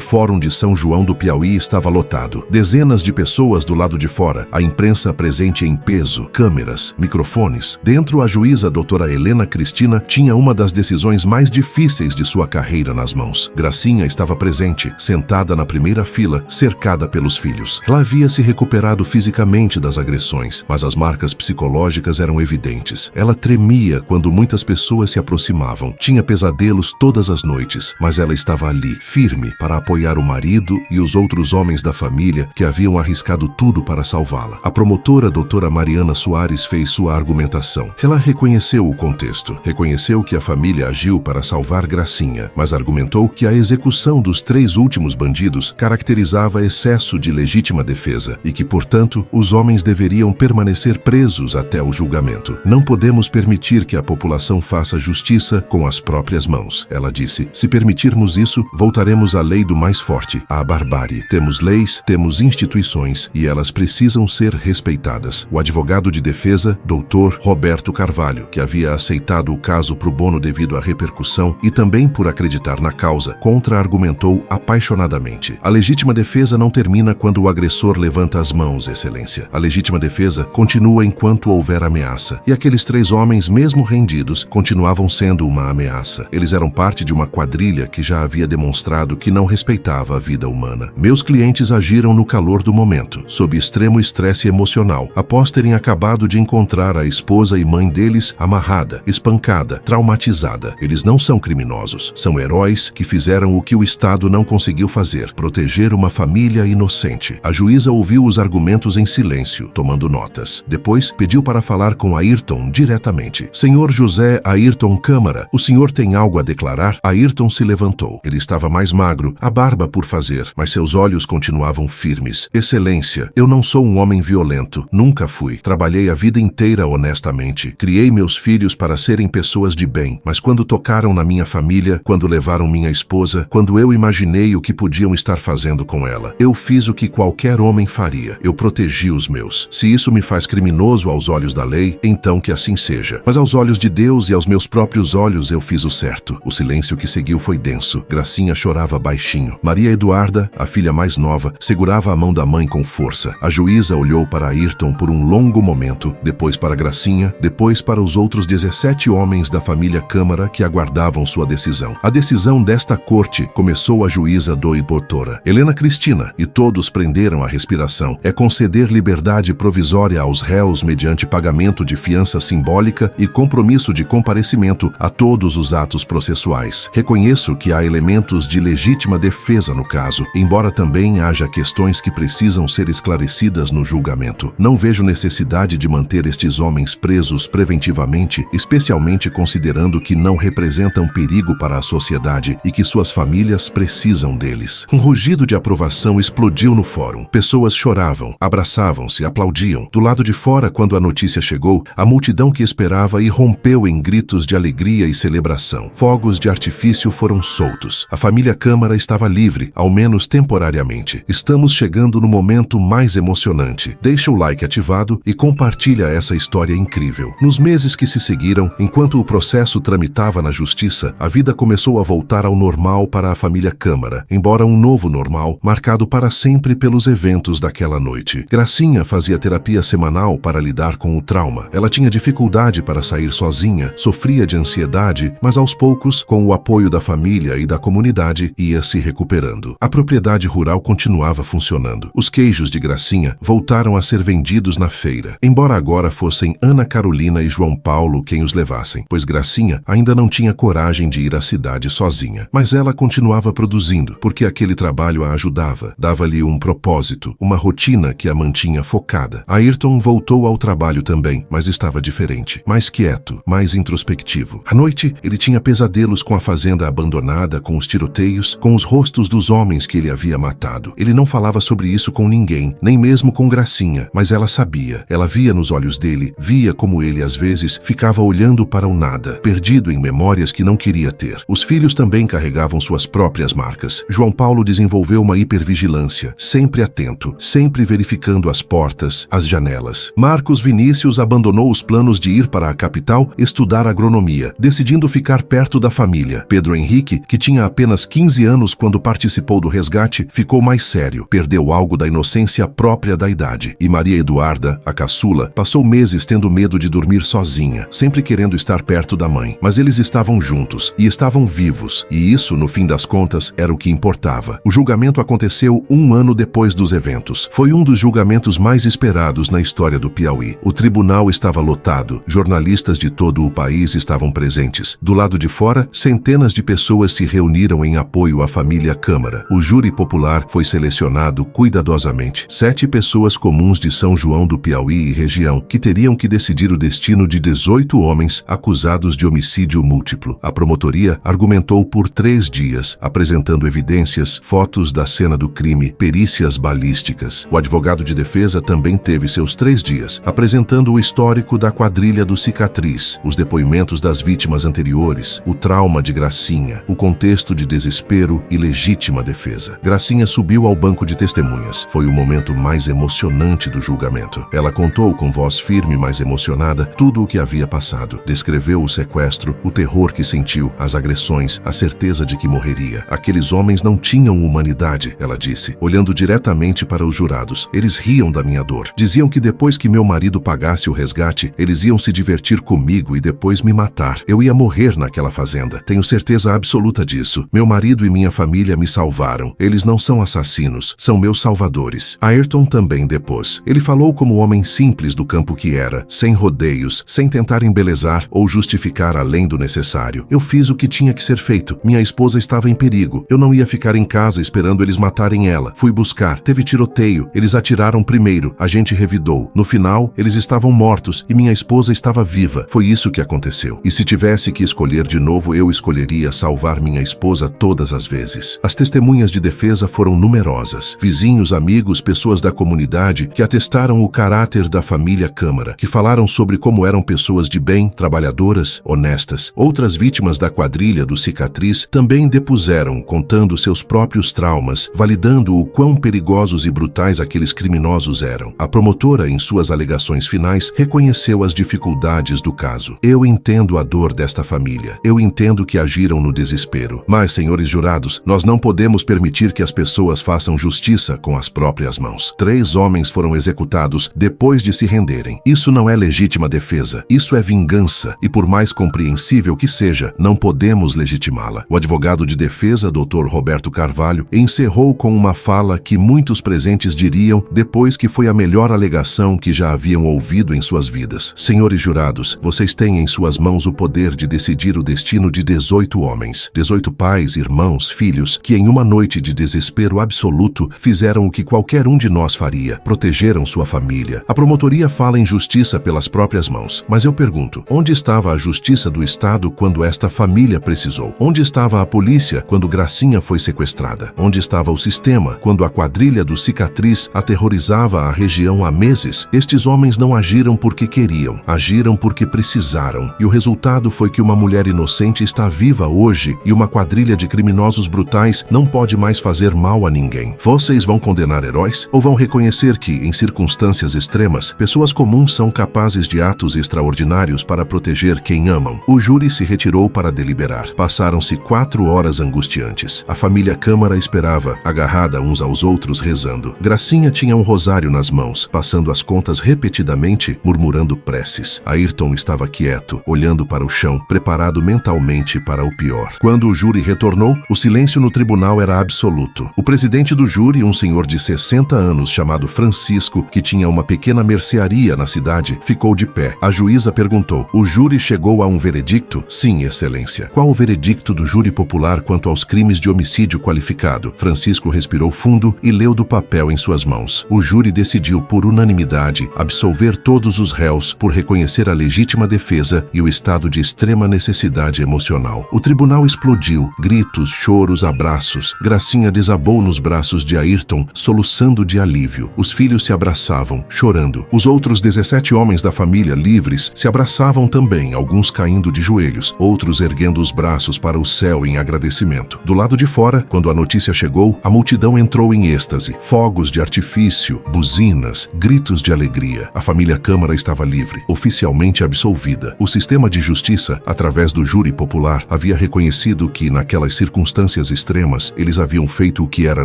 Fórum de São João do Piauí estava lotado. Dezenas de pessoas do lado de fora, a imprensa presente em peso, câmeras, microfones. Dentro, a juíza doutora Helena Cristina tinha uma das decisões mais difíceis de sua carreira nas mãos. Gracinha estava presente, sentada na primeira fila, cercada pelos filhos. Ela havia se recuperado fisicamente das agressões, mas as marcas psicológicas eram evidentes. Ela tremia quando muitas pessoas se aproximavam. Tinha pesadelos todas as noites, mas ela estava ali, firme, para apoiar o marido e os outros homens da família que haviam arriscado tudo para salvá-la. A promotora doutora Mariana Soares fez sua argumentação. Ela reconheceu o contexto, reconheceu que a família agiu para salvar Gracinha, mas argumentou que a execução dos 3 últimos bandidos caracterizava excesso de legítima defesa e que, portanto, os homens deveriam permanecer presos até o julgamento. Não podemos permitir que a população faça justiça com as próprias mãos, ela disse. Se permitirmos isso, voltaremos à lei do mais forte, à barbárie. Temos leis, temos instituições e elas precisam ser respeitadas. O advogado de defesa, doutor Roberto Carvalho, que havia aceitado o caso pro bono devido à repercussão e também por acreditar na causa, contra-argumentou apaixonadamente. A legítima defesa não termina quando o agressor levanta as mãos, excelência. A legítima defesa continua enquanto houver ameaça. E aqueles 3 homens, mesmo rendidos, continuavam sendo uma ameaça. Eles eram parte de uma quadrilha que já havia demonstrado que não respeitava a vida humana. Meus clientes agiram no calor do momento, sob extremo estresse emocional, após terem acabado de encontrar a esposa e mãe deles amarrada, espancada, traumatizada. Eles não são criminosos, são heróis que fizeram o que o Estado não conseguiu fazer, proteger uma família inocente. A juíza ouviu os argumentos em silêncio, tomando notas. Depois, pediu para falar com Ayrton diretamente. Senhor José Ayrton Câmara, o senhor tem algo a declarar? Ayrton se levantou. Ele estava mais magro, a barba por fazer, mas seus olhos continuavam firmes. Excelência, eu não sou um homem violento, nunca fui. Trabalhei a vida inteira honestamente. Criei meus filhos para serem pessoas de bem, mas quando tocaram na minha família, quando levaram minha esposa, quando eu imaginei o que podiam estar fazendo com ela, eu fiz o que qualquer homem faria. Eu protegi os meus. Se isso me faz criminoso aos olhos da lei, então que assim seja. Mas aos olhos de Deus e aos meus próprios olhos eu fiz o certo. O silêncio que seguiu foi denso. Gracinha chorava baixinho. Maria Eduarda, a filha mais nova, segurava a mão da mãe com força. A juíza olhou para Ayrton por um longo momento, depois para Gracinha, depois para os outros 17 homens da família Câmara que aguardavam sua decisão. A decisão desta corte, começou a juíza doutora Helena Cristina, e todos prenderam a respiração. É conceder liberdade provisória aos réus mediante pagamento de fiança simbólica e compromisso de comparecimento a todos os atos processuais. Reconheço que há elementos de legítima defesa no caso, embora também haja questões que precisam ser esclarecidas no julgamento. Não vejo necessidade de manter estes homens presos preventivamente, especialmente considerando que não representam perigo para a sociedade e que suas famílias precisam deles. Um rugido de aprovação explodiu no fórum. Pessoas choravam, abraçavam-se, aplaudiam. Do lado de fora, quando a notícia chegou, a multidão que esperava irrompeu em gritos de alegria e celebração. Fogos de artifício foram soltos. A família Câmara estava livre, ao menos temporariamente. Estamos chegando no momento mais emocionante. Deixa o like ativado e compartilha essa história incrível. Nos meses que se seguiram, enquanto o processo tramitava na justiça, a vida começou a voltar ao normal para a família Câmara, embora um novo normal, marcado para sempre pelos eventos daquela noite. Gracinha fazia terapia semanal para lidar com o trauma. Ela tinha dificuldade para sair sozinha, sofria de ansiedade, mas aos poucos, com o apoio da família e da comunidade, ia se recuperando. A propriedade rural continuava funcionando. Os queijos de Gracinha voltaram a ser vendidos na feira, embora agora fossem Ana Carolina e João Paulo quem os levassem, pois Gracinha ainda não tinha coragem de ir à cidade sozinha. Mas ela continuava produzindo, porque aquele trabalho a ajudava, dava-lhe um propósito, uma rotina que a mantinha focada. Ayrton voltou ao trabalho também, mas estava diferente, mais quieto, mais introspectivo. À noite, ele tinha pesadelos com a fazenda abandonada, com os tiroteios, com os rostos dos homens que ele havia matado. Ele não falava sobre isso com ninguém, nem mesmo com Gracinha, mas ela sabia. Ela via nos olhos dele, via como ele às vezes ficava olhando para o nada, perdido em memórias que não queria ter. Os filhos também carregavam suas próprias marcas. João Paulo desenvolveu uma hipervigilância, sempre atento, sempre verificando as portas, as janelas. Marcos Vinícius abandonou os planos de de ir para a capital estudar agronomia, decidindo ficar perto da família. Pedro Henrique, que tinha apenas 15 anos quando participou do resgate, ficou mais sério, perdeu algo da inocência própria da idade. E Maria Eduarda, a caçula, passou meses tendo medo de dormir sozinha, sempre querendo estar perto da mãe. Mas eles estavam juntos e estavam vivos, e isso, no fim das contas, era o que importava. O julgamento aconteceu um ano depois dos eventos. Foi um dos julgamentos mais esperados na história do Piauí. O tribunal estava lotado, jornalistas de todo o país estavam presentes. Do lado de fora, centenas de pessoas se reuniram em apoio à família Câmara. O júri popular foi selecionado cuidadosamente. 7 pessoas comuns de São João do Piauí e região, que teriam que decidir o destino de 18 homens acusados de homicídio múltiplo. A promotoria argumentou por 3 dias, apresentando evidências, fotos da cena do crime, perícias balísticas. O advogado de defesa também teve seus 3 dias, apresentando o histórico da quadrilha do Cicatriz, os depoimentos das vítimas anteriores, o trauma de Gracinha, o contexto de desespero e legítima defesa. Gracinha subiu ao banco de testemunhas. Foi o momento mais emocionante do julgamento. Ela contou com voz firme, mas emocionada, tudo o que havia passado. Descreveu o sequestro, o terror que sentiu, as agressões, a certeza de que morreria. Aqueles homens não tinham humanidade, ela disse, olhando diretamente para os jurados. Eles riam da minha dor. Diziam que depois que meu marido pagasse o resgate, eles iam se divertir comigo e depois me matar. Eu ia morrer naquela fazenda. Tenho certeza absoluta disso. Meu marido e minha família me salvaram. Eles não são assassinos, são meus salvadores. Ayrton também depôs. Ele falou como homem simples do campo que era, sem rodeios, sem tentar embelezar ou justificar além do necessário. Eu fiz o que tinha que ser feito. Minha esposa estava em perigo. Eu não ia ficar em casa esperando eles matarem ela. Fui buscar. Teve tiroteio. Eles atiraram primeiro. A gente revidou. No final, eles estavam mortos e minha esposa estava viva. Foi isso que aconteceu. E se tivesse que escolher de novo, eu escolheria salvar minha esposa todas as vezes. As testemunhas de defesa foram numerosas. Vizinhos, amigos, pessoas da comunidade que atestaram o caráter da família Câmara, que falaram sobre como eram pessoas de bem, trabalhadoras, honestas. Outras vítimas da quadrilha do Cicatriz também depuseram, contando seus próprios traumas, validando o quão perigosos e brutais aqueles criminosos eram. A promotora, em suas alegações finais, reconheceu as dificuldades do caso. Eu entendo a dor desta família. Eu entendo que agiram no desespero. Mas, senhores jurados, nós não podemos permitir que as pessoas façam justiça com as próprias mãos. 3 homens foram executados depois de se renderem. Isso não é legítima defesa. Isso é vingança. E por mais compreensível que seja, não podemos legitimá-la. O advogado de defesa, Dr. Roberto Carvalho, encerrou com uma fala que muitos presentes diriam depois que foi a melhor alegação que já haviam ouvido em suas vidas. Senhores jurados, vocês têm em suas mãos o poder de decidir o destino de 18 homens. 18 pais, irmãos, filhos, que em uma noite de desespero absoluto fizeram o que qualquer um de nós faria. Protegeram sua família. A promotoria fala em justiça pelas próprias mãos. Mas eu pergunto, onde estava a justiça do Estado quando esta família precisou? Onde estava a polícia quando Gracinha foi sequestrada? Onde estava o sistema quando a quadrilha do Cicatriz aterrorizava a região há meses? Estes homens não agiram porque queriam, agiram porque precisaram. E o resultado foi que uma mulher inocente está viva hoje e uma quadrilha de criminosos brutais não pode mais fazer mal a ninguém. Vocês vão condenar heróis? Ou vão reconhecer que, em circunstâncias extremas, pessoas comuns são capazes de atos extraordinários para proteger quem amam? O júri se retirou para deliberar. Passaram-se 4 horas angustiantes. A família Câmara esperava, agarrada uns aos outros, rezando. Gracinha tinha um rosário nas mãos, passando as contas repetidamente, murmurando preces. Ayrton estava quieto, olhando para o chão, preparado mentalmente para o pior. Quando o júri retornou, o silêncio no tribunal era absoluto. O presidente do júri, um senhor de 60 anos chamado Francisco, que tinha uma pequena mercearia na cidade, ficou de pé. A juíza perguntou: o júri chegou a um veredicto? Sim, excelência. Qual o veredicto do júri popular quanto aos crimes de homicídio qualificado? Francisco respirou fundo e leu do papel em suas mãos. O júri decidiu por unanimidade absolver todos os réus por reconhecer a legítima defesa e o estado de extrema necessidade emocional. O tribunal explodiu. Gritos, choros, abraços. Gracinha desabou nos braços de Ayrton, soluçando de alívio. Os filhos se abraçavam, chorando. Os outros 17 homens da família livres se abraçavam também, alguns caindo de joelhos, outros erguendo os braços para o céu em agradecimento. Do lado de fora, quando a notícia chegou, a multidão entrou em êxtase. Fogos de artifício, buzinas, gritos de alegria. A família Câmara estava livre. O oficialmente absolvida. O sistema de justiça, através do júri popular, havia reconhecido que, naquelas circunstâncias extremas, eles haviam feito o que era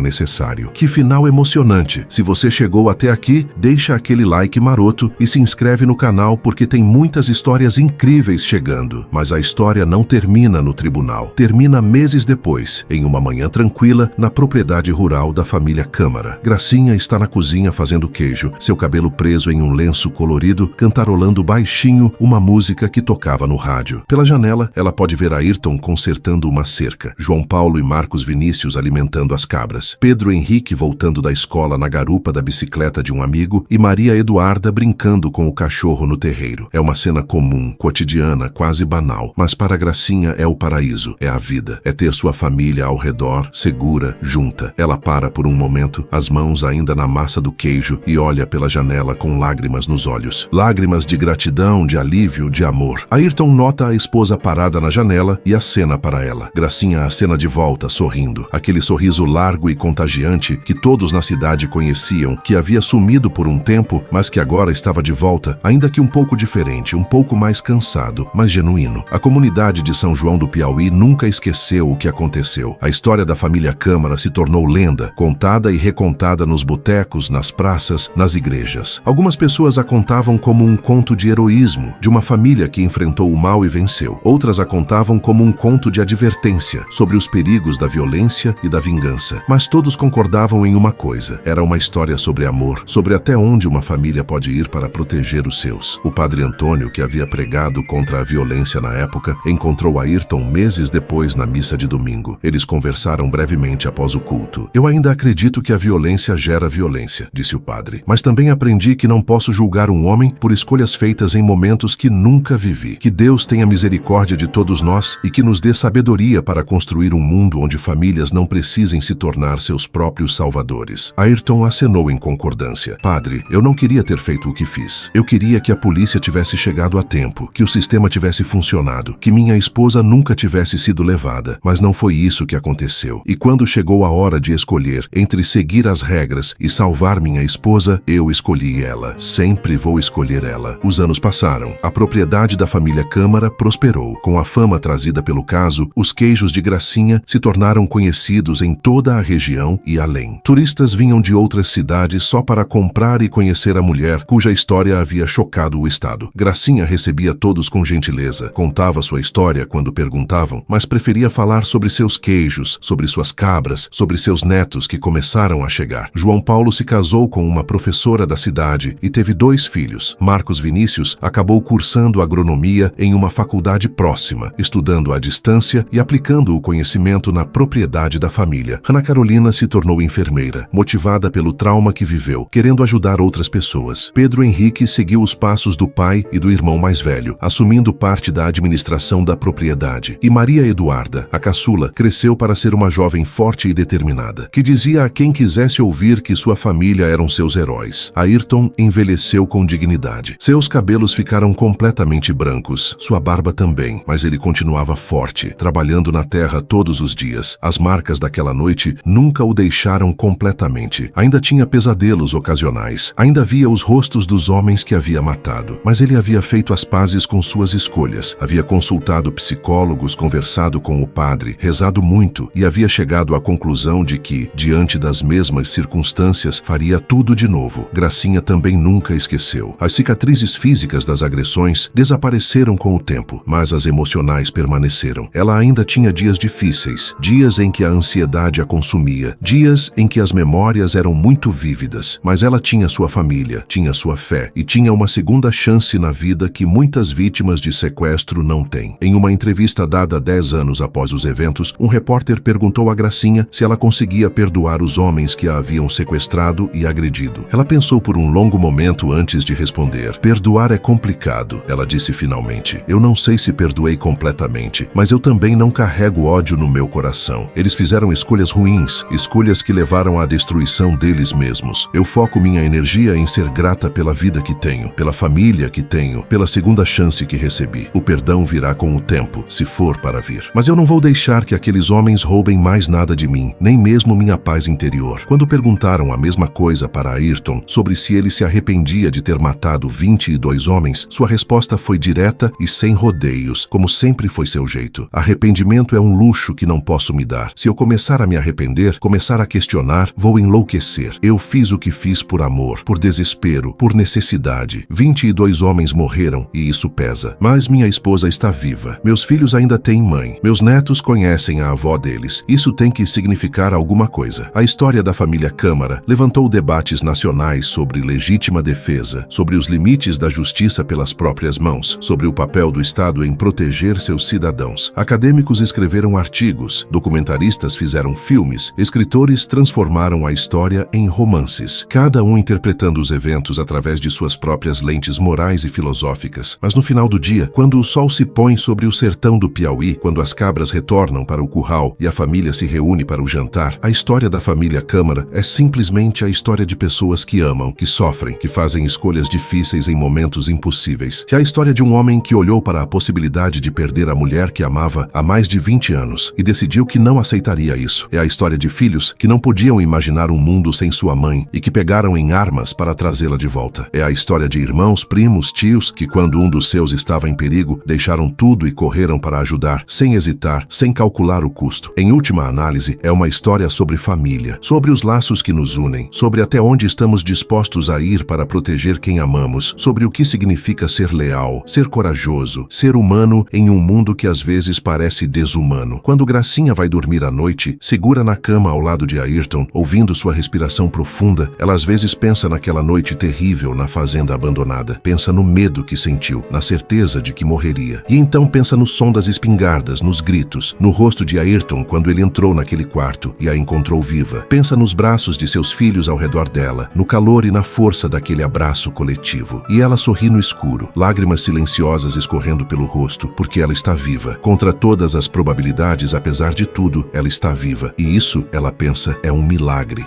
necessário. Que final emocionante! Se você chegou até aqui, deixa aquele like maroto e se inscreve no canal porque tem muitas histórias incríveis chegando. Mas a história não termina no tribunal. Termina meses depois, em uma manhã tranquila, na propriedade rural da família Câmara. Gracinha está na cozinha fazendo queijo, seu cabelo preso em um lenço colorido, cantarolando baixinho uma música que tocava no rádio. Pela janela, ela pode ver Ayrton consertando uma cerca, João Paulo e Marcos Vinícius alimentando as cabras, Pedro Henrique voltando da escola na garupa da bicicleta de um amigo e Maria Eduarda brincando com o cachorro no terreiro. É uma cena comum, cotidiana, quase banal, mas para Gracinha é o paraíso, é a vida, é ter sua família ao redor, segura, junta. Ela para por um momento, as mãos ainda na massa do queijo e olha pela janela com lágrimas nos olhos. Lágrimas de gratidão, de alívio, de amor. Ayrton nota a esposa parada na janela e acena para ela. Gracinha acena de volta, sorrindo. Aquele sorriso largo e contagiante que todos na cidade conheciam, que havia sumido por um tempo, mas que agora estava de volta, ainda que um pouco diferente, um pouco mais cansado, mas genuíno. A comunidade de São João do Piauí nunca esqueceu o que aconteceu. A história da família Câmara se tornou lenda, contada e recontada nos botecos, nas praças, nas igrejas. Algumas pessoas a contavam como um conto de heroísmo, de uma família que enfrentou o mal e venceu. Outras a contavam como um conto de advertência, sobre os perigos da violência e da vingança. Mas todos concordavam em uma coisa: era uma história sobre amor, sobre até onde uma família pode ir para proteger os seus. O padre Antônio, que havia pregado contra a violência na época, encontrou Ayrton meses depois na missa de domingo. Eles conversaram brevemente após o culto. Eu ainda acredito que a violência gera violência, disse o padre, mas também aprendi que não posso julgar um homem por escolhas feitas em momentos que nunca vivi. Que Deus tenha misericórdia de todos nós e que nos dê sabedoria para construir um mundo onde famílias não precisem se tornar seus próprios salvadores. Ayrton acenou em concordância. Padre, eu não queria ter feito o que fiz. Eu queria que a polícia tivesse chegado a tempo, que o sistema tivesse funcionado, que minha esposa nunca tivesse sido levada, mas não foi isso que aconteceu. E quando chegou a hora de escolher entre seguir as regras e salvar minha esposa, eu escolhi ela. Sempre vou escolher ela. Os anos passaram. A propriedade da família Câmara prosperou. Com a fama trazida pelo caso, os queijos de Gracinha se tornaram conhecidos em toda a região e além. Turistas vinham de outras cidades só para comprar e conhecer a mulher cuja história havia chocado o estado. Gracinha recebia todos com gentileza, contava sua história quando perguntavam, mas preferia falar sobre seus queijos, sobre suas cabras, sobre seus netos que começaram a chegar. João Paulo se casou com uma professora da cidade e teve 2 filhos. Marcos Vinícius acabou cursando agronomia em uma faculdade próxima, estudando à distância e aplicando o conhecimento na propriedade da família. Ana Carolina se tornou enfermeira, motivada pelo trauma que viveu, querendo ajudar outras pessoas. Pedro Henrique seguiu os passos do pai e do irmão mais velho, assumindo parte da administração da propriedade. E Maria Eduarda, a caçula, cresceu para ser uma jovem forte e determinada, que dizia a quem quisesse ouvir que sua família eram seus heróis. Ayrton envelheceu com dignidade. Seus cabelos ficaram completamente brancos, sua barba também, mas ele continuava forte, trabalhando na terra todos os dias. As marcas daquela noite nunca o deixaram completamente. Ainda tinha pesadelos ocasionais, ainda via os rostos dos homens que havia matado, mas ele havia feito as pazes com suas escolhas, havia consultado psicólogos, conversado com o padre, rezado muito e havia chegado à conclusão de que, diante das mesmas circunstâncias, faria tudo de novo. Gracinha também nunca esqueceu. As cicatrizes físicas das agressões desapareceram com o tempo, mas as emocionais permaneceram. Ela ainda tinha dias difíceis, dias em que a ansiedade a consumia, dias em que as memórias eram muito vívidas, mas ela tinha sua família, tinha sua fé e tinha uma segunda chance na vida que muitas vítimas de sequestro não têm. Em uma entrevista dada 10 anos após os eventos, um repórter perguntou a Gracinha se ela conseguia perdoar os homens que a haviam sequestrado e agredido. Ela pensou por um longo momento antes de responder. Perdoar é complicado, ela disse finalmente. Eu não sei se perdoei completamente, mas eu também não carrego ódio no meu coração. Eles fizeram escolhas ruins, escolhas que levaram à destruição deles mesmos. Eu foco minha energia em ser grata pela vida que tenho, pela família que tenho, pela segunda chance que recebi. O perdão virá com o tempo, se for para vir. Mas eu não vou deixar que aqueles homens roubem mais nada de mim, nem mesmo minha paz interior. Quando perguntaram a mesma coisa para Ayrton sobre se ele se arrependia de ter matado 20 22 homens, sua resposta foi direta e sem rodeios, como sempre foi seu jeito. Arrependimento é um luxo que não posso me dar. Se eu começar a me arrepender, começar a questionar, vou enlouquecer. Eu fiz o que fiz por amor, por desespero, por necessidade. 22 homens morreram e isso pesa. Mas minha esposa está viva. Meus filhos ainda têm mãe. Meus netos conhecem a avó deles. Isso tem que significar alguma coisa. A história da família Câmara levantou debates nacionais sobre legítima defesa, sobre os limites da justiça pelas próprias mãos, sobre o papel do Estado em proteger seus cidadãos. Acadêmicos escreveram artigos, documentaristas fizeram filmes, escritores transformaram a história em romances, cada um interpretando os eventos através de suas próprias lentes morais e filosóficas. Mas no final do dia, quando o sol se põe sobre o sertão do Piauí, quando as cabras retornam para o curral e a família se reúne para o jantar, a história da família Câmara é simplesmente a história de pessoas que amam, que sofrem, que fazem escolhas difíceis em momentos impossíveis. É a história de um homem que olhou para a possibilidade de perder a mulher que amava há mais de 20 anos e decidiu que não aceitaria isso. É a história de filhos que não podiam imaginar um mundo sem sua mãe e que pegaram em armas para trazê-la de volta. É a história de irmãos, primos, tios que, quando um dos seus estava em perigo, deixaram tudo e correram para ajudar, sem hesitar, sem calcular o custo. Em última análise, é uma história sobre família, sobre os laços que nos unem, sobre até onde estamos dispostos a ir para proteger quem amamos, sobre o que significa ser leal, ser corajoso, ser humano em um mundo que às vezes parece desumano. Quando Gracinha vai dormir à noite, segura na cama ao lado de Ayrton, ouvindo sua respiração profunda, ela às vezes pensa naquela noite terrível na fazenda abandonada, pensa no medo que sentiu, na certeza de que morreria. E então pensa no som das espingardas, nos gritos, no rosto de Ayrton quando ele entrou naquele quarto e a encontrou viva. Pensa nos braços de seus filhos ao redor dela, no calor e na força daquele abraço coletivo. E ela sorri no escuro, lágrimas silenciosas escorrendo pelo rosto, porque ela está viva. Contra todas as probabilidades, apesar de tudo, ela está viva. E isso, ela pensa, é um milagre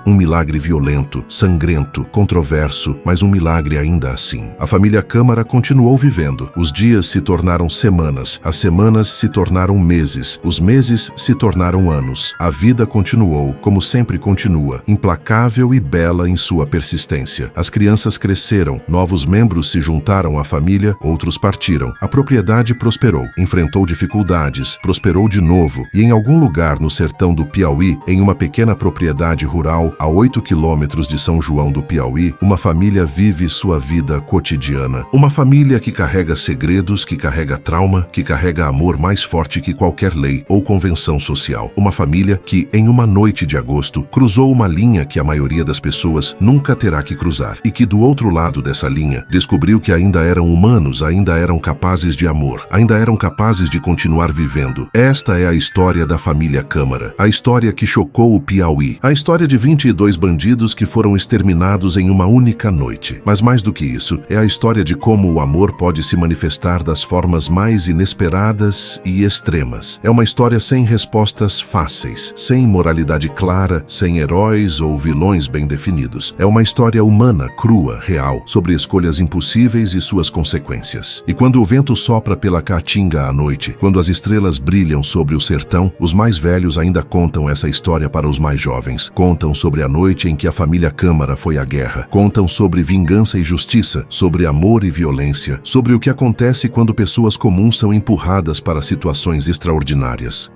violento, sangrento, controverso, mas um milagre ainda assim. A família Câmara continuou vivendo. Os dias se tornaram semanas, as semanas se tornaram meses, os meses se tornaram anos. A vida continuou, como sempre continua, implacável e bela em sua persistência. As crianças cresceram, novos membros se juntaram à família, outros partiram. A propriedade prosperou, enfrentou dificuldades, prosperou de novo, e em algum lugar no sertão do Piauí, em uma pequena propriedade rural a 8 quilômetros de São João do Piauí, uma família vive sua vida cotidiana. Uma família que carrega segredos, que carrega trauma, que carrega amor mais forte que qualquer lei ou convenção social. Uma família que, em uma noite de agosto, cruzou uma linha que a maioria das pessoas nunca terá que cruzar, e que do outro lado dessa linha, descobriu que ainda eram humanos, ainda eram capazes de amor, ainda eram capazes de continuar vivendo. Esta é a história da família Câmara, a história que chocou o Piauí, a história de 22 bandidos que foram exterminados em uma única noite. Mas mais do que isso, é a história de como o amor pode se manifestar das formas mais inesperadas e extremas. É uma história sem respostas fáceis, sem moralidade clara, sem heróis ou vilões bem definidos. É uma história humana, crua, real, sobre escolhas impossíveis e suas consequências. E quando o vento sopra pela caatinga à noite, quando as estrelas brilham sobre o sertão, os mais velhos ainda contam essa história para os mais jovens. Contam sobre a noite em que a família Câmara foi à guerra. Contam sobre vingança e justiça, sobre amor e violência, sobre o que acontece quando pessoas comuns são empurradas para situações extraordinárias.